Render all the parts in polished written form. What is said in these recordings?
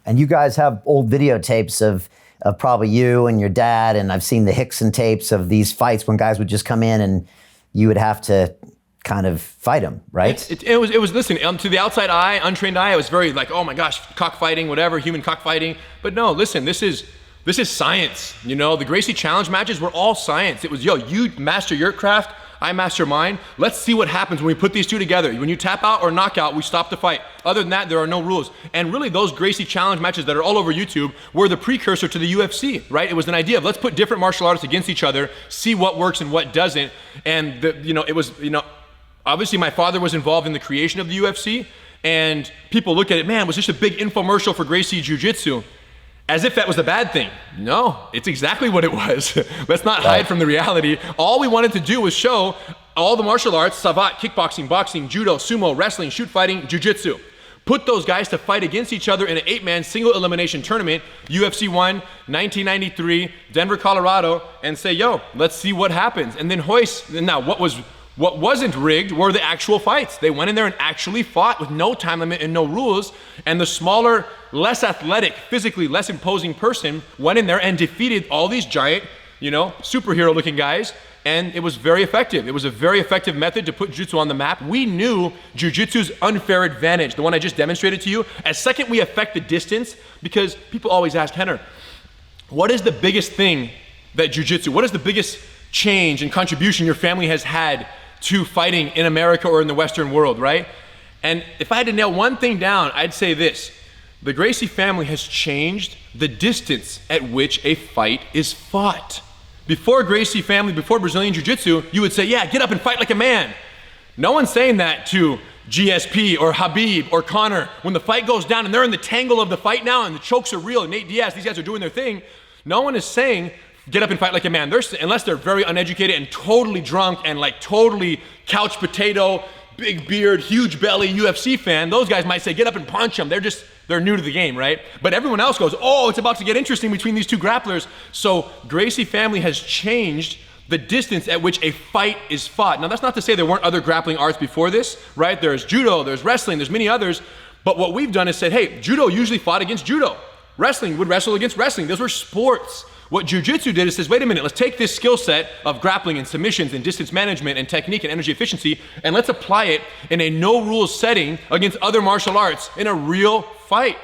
And you guys have old videotapes of probably you and your dad, and I've seen the Hickson tapes of these fights when guys would just come in and you would have to kind of fight them, right? It was listen, to the outside eye, untrained eye, it was very like, oh my gosh, cockfighting, whatever, human cockfighting. But no, listen, this is science. You know, the Gracie challenge matches were all science. It was, yo, you master your craft, I master mine. Let's see what happens when we put these two together. When you tap out or knock out, we stop the fight. Other than that, there are no rules. And really, those Gracie challenge matches that are all over YouTube were the precursor to the UFC, right? It was an idea of let's put different martial artists against each other, see what works and what doesn't. And it was, obviously my father was involved in the creation of the UFC, and people look at it, man, it was just a big infomercial for Gracie Jiu-Jitsu. As if that was a bad thing. No, it's exactly what it was. Let's not hide from the reality. All we wanted to do was show all the martial arts, savate, kickboxing, boxing, judo, sumo, wrestling, shoot fighting, jiu-jitsu. Put those guys to fight against each other in an 8-man single elimination tournament, UFC 1, 1993, Denver, Colorado, and say, yo, let's see what happens. And then hoist, now what wasn't rigged were the actual fights. They went in there and actually fought with no time limit and no rules. And the smaller, less athletic, physically less imposing person went in there and defeated all these giant, superhero looking guys. And it was very effective. It was a very effective method to put jiu-jitsu on the map. We knew jiu-jitsu's unfair advantage, the one I just demonstrated to you. As second, we affect the distance, because people always ask, Rener, what is the biggest thing that jiu-jitsu, what is the biggest change and contribution your family has had to fighting in America or in the Western world, right? And if I had to nail one thing down, I'd say this: the Gracie family has changed the distance at which a fight is fought. Before Gracie family, before Brazilian Jiu-Jitsu, you would say, yeah, get up and fight like a man. No one's saying that to GSP or Habib or Conor. When the fight goes down and they're in the tangle of the fight now and the chokes are real, and Nate Diaz, these guys are doing their thing, no one is saying, get up and fight like a man. Unless they're very uneducated and totally drunk and like totally couch potato, big beard, huge belly UFC fan, those guys might say, get up and punch them. They're new to the game, right? But everyone else goes, oh, it's about to get interesting between these two grapplers. So Gracie family has changed the distance at which a fight is fought. Now, that's not to say there weren't other grappling arts before this, right? There's judo, there's wrestling, there's many others. But what we've done is said, hey, judo usually fought against judo. Wrestling would wrestle against wrestling. Those were sports. What jiu-jitsu did is says, wait a minute, let's take this skill set of grappling and submissions and distance management and technique and energy efficiency, and let's apply it in a no-rules setting against other martial arts in a real fight,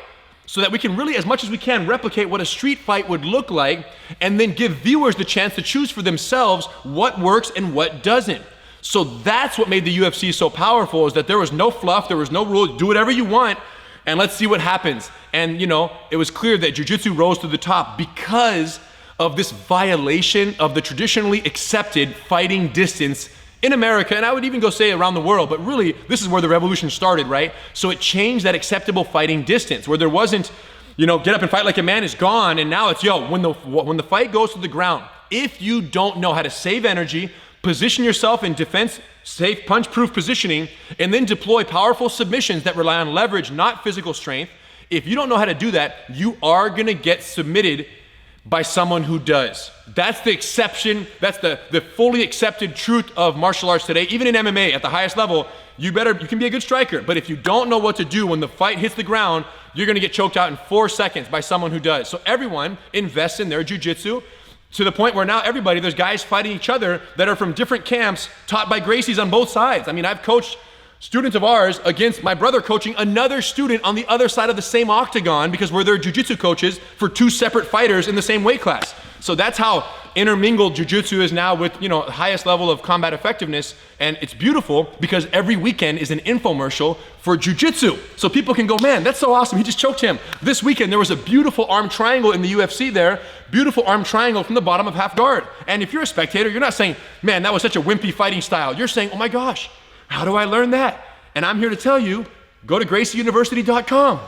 so that we can really, as much as we can, replicate what a street fight would look like, and then give viewers the chance to choose for themselves what works and what doesn't. So that's what made the UFC so powerful, is that there was no fluff, there was no rule, do whatever you want, and let's see what happens. And it was clear that jiu-jitsu rose to the top because of this violation of the traditionally accepted fighting distance in America, and I would even go say around the world, but really, this is where the revolution started, right? So it changed that acceptable fighting distance, where there wasn't, get up and fight like a man is gone, and now it's, when the fight goes to the ground, if you don't know how to save energy, position yourself in defense, safe, punch-proof positioning, and then deploy powerful submissions that rely on leverage, not physical strength, if you don't know how to do that, you are gonna get submitted by someone who does. That's the exception. That's the fully accepted truth of martial arts today. Even in MMA at the highest level, you can be a good striker, but if you don't know what to do when the fight hits the ground, you're gonna get choked out in 4 seconds by someone who does. So everyone invests in their jiu-jitsu to the point where now there's guys fighting each other that are from different camps taught by Gracies on both sides. I mean, I've coached students of ours against my brother coaching another student on the other side of the same octagon, because we're their jiu-jitsu coaches for 2 separate fighters in the same weight class. So that's how intermingled jiu-jitsu is now with, highest level of combat effectiveness. And it's beautiful because every weekend is an infomercial for jiu-jitsu. So people can go, man, that's so awesome. He just choked him. This weekend, there was a beautiful arm triangle in the UFC there, beautiful arm triangle from the bottom of half guard. And if you're a spectator, you're not saying, man, that was such a wimpy fighting style. You're saying, oh my gosh, how do I learn that? And I'm here to tell you, go to GracieUniversity.com.